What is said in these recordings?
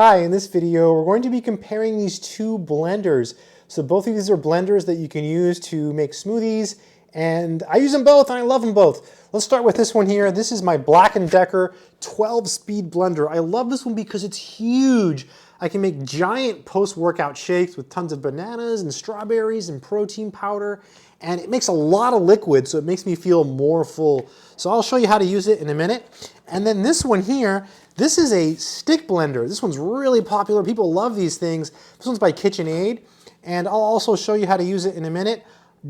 Hi, in this video we're going to be comparing these two blenders. So both of these are blenders that you can use to make smoothies, and I use them both and I love them both. Let's start with this one here. This is my Black & Decker 12-speed blender. I love this one because it's huge. I can make giant post-workout shakes with tons of bananas and strawberries and protein powder, and it makes a lot of liquid, so it makes me feel more full. So I'll show you how to use it in a minute. And then this one here, this is a stick blender. This one's really popular. People love these things. This one's by KitchenAid, and I'll also show you how to use it in a minute.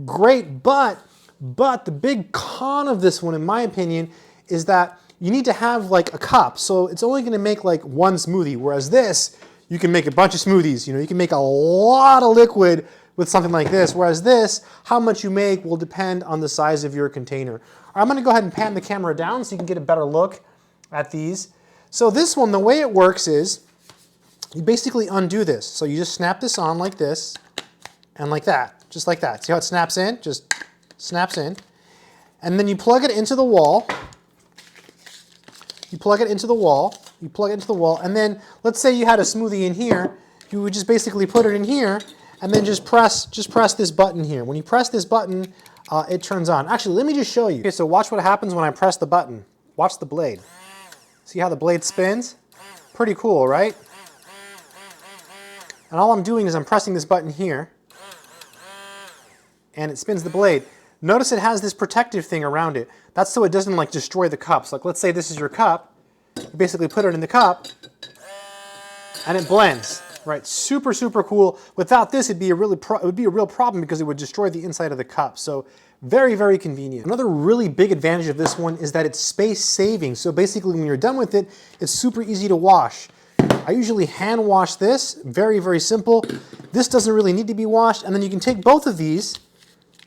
Great, but the big con of this one, in my opinion, is that you need to have like a cup. So it's only gonna make like one smoothie, whereas this, you can make a bunch of smoothies. You know, you can make a lot of liquid with something like this, whereas this, how much you make will depend on the size of your container. All right, I'm gonna go ahead and pan the camera down so you can get a better look at these. So this one, the way it works is, you basically undo this. So you just snap this on like this, and like that, just like that. See how it snaps in? Just snaps in. And then you plug it into the wall. You plug it into the wall. You plug it into the wall, and then let's say you had a smoothie in here, you would just basically put it in here, and then just press this button here. When you press this button, it turns on. Actually, let me just show you. Okay, so watch what happens when I press the button. Watch the blade. See how the blade spins? Pretty cool, right? And all I'm doing is I'm pressing this button here, and it spins the blade. Notice it has this protective thing around it. That's so it doesn't like destroy the cups. Like let's say this is your cup. You basically put it in the cup, and it blends. Right? Super, super cool. Without this, it would be a real problem because it would destroy the inside of the cup. So very, very convenient. Another really big advantage of this one is that it's space saving. So basically when you're done with it, it's super easy to wash. I usually hand wash this, very, very simple. This doesn't really need to be washed. And then you can take both of these,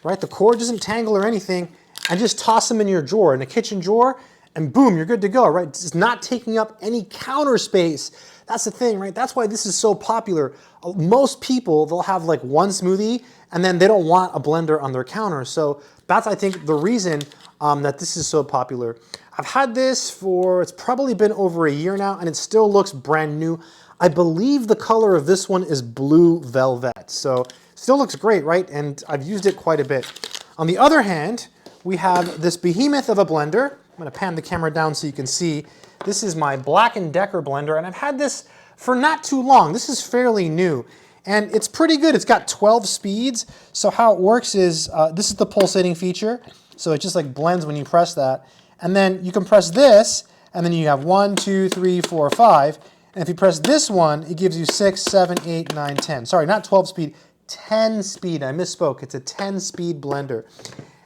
right? The cord doesn't tangle or anything, and just toss them in your drawer, in a kitchen drawer, and boom, you're good to go, right? It's not taking up any counter space. That's the thing, right? That's why this is so popular. Most people, they'll have like one smoothie and then they don't want a blender on their counter. So that's, I think, the reason that this is so popular. I've had this for, it's probably been over a year now, and it still looks brand new. I believe the color of this one is blue velvet. So still looks great, right? And I've used it quite a bit. On the other hand, we have this behemoth of a blender. I'm gonna pan the camera down so you can see. This is my Black & Decker blender, and I've had this for not too long. This is fairly new, and it's pretty good. It's got 12 speeds. So how it works is, this is the pulsating feature. So it just like blends when you press that. And then you can press this, and then you have 1, 2, 3, 4, 5. And if you press this one, it gives you 6, 7, 8, 9, 10. Sorry, not 12 speed, 10 speed. I misspoke. It's a 10-speed blender.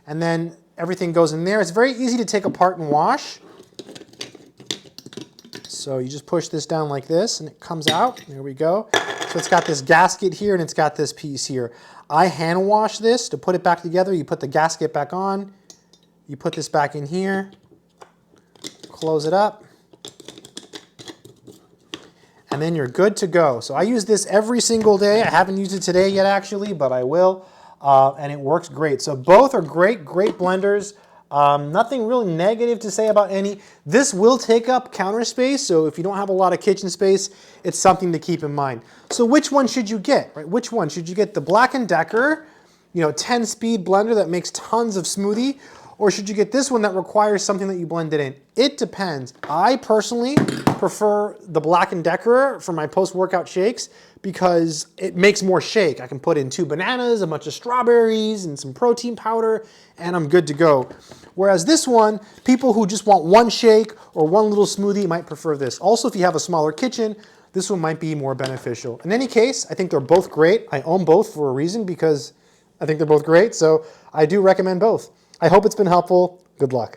And then everything goes in there. It's very easy to take apart and wash. So you just push this down like this and it comes out. There we go. So it's got this gasket here and it's got this piece here. I hand wash this to put it back together. You put the gasket back on. You put this back in here. Close it up. And then you're good to go. So I use this every single day. I haven't used it today yet actually, but I will. And it works great. So both are great blenders. Nothing really negative to say about any. This will take up counter space, so if you don't have a lot of kitchen space, it's something to keep in mind. So which one should you get, right? Which one? Should you get the Black & Decker, 10-speed blender that makes tons of smoothie, or should you get this one that requires something that you blend it in? It depends. I personally prefer the Black & Decker for my post-workout shakes because it makes more shake. I can put in 2 bananas, a bunch of strawberries, and some protein powder, and I'm good to go. Whereas this one, people who just want one shake or one little smoothie might prefer this. Also, if you have a smaller kitchen, this one might be more beneficial. In any case, I think they're both great. I own both for a reason because I think they're both great, so I do recommend both. I hope it's been helpful. Good luck.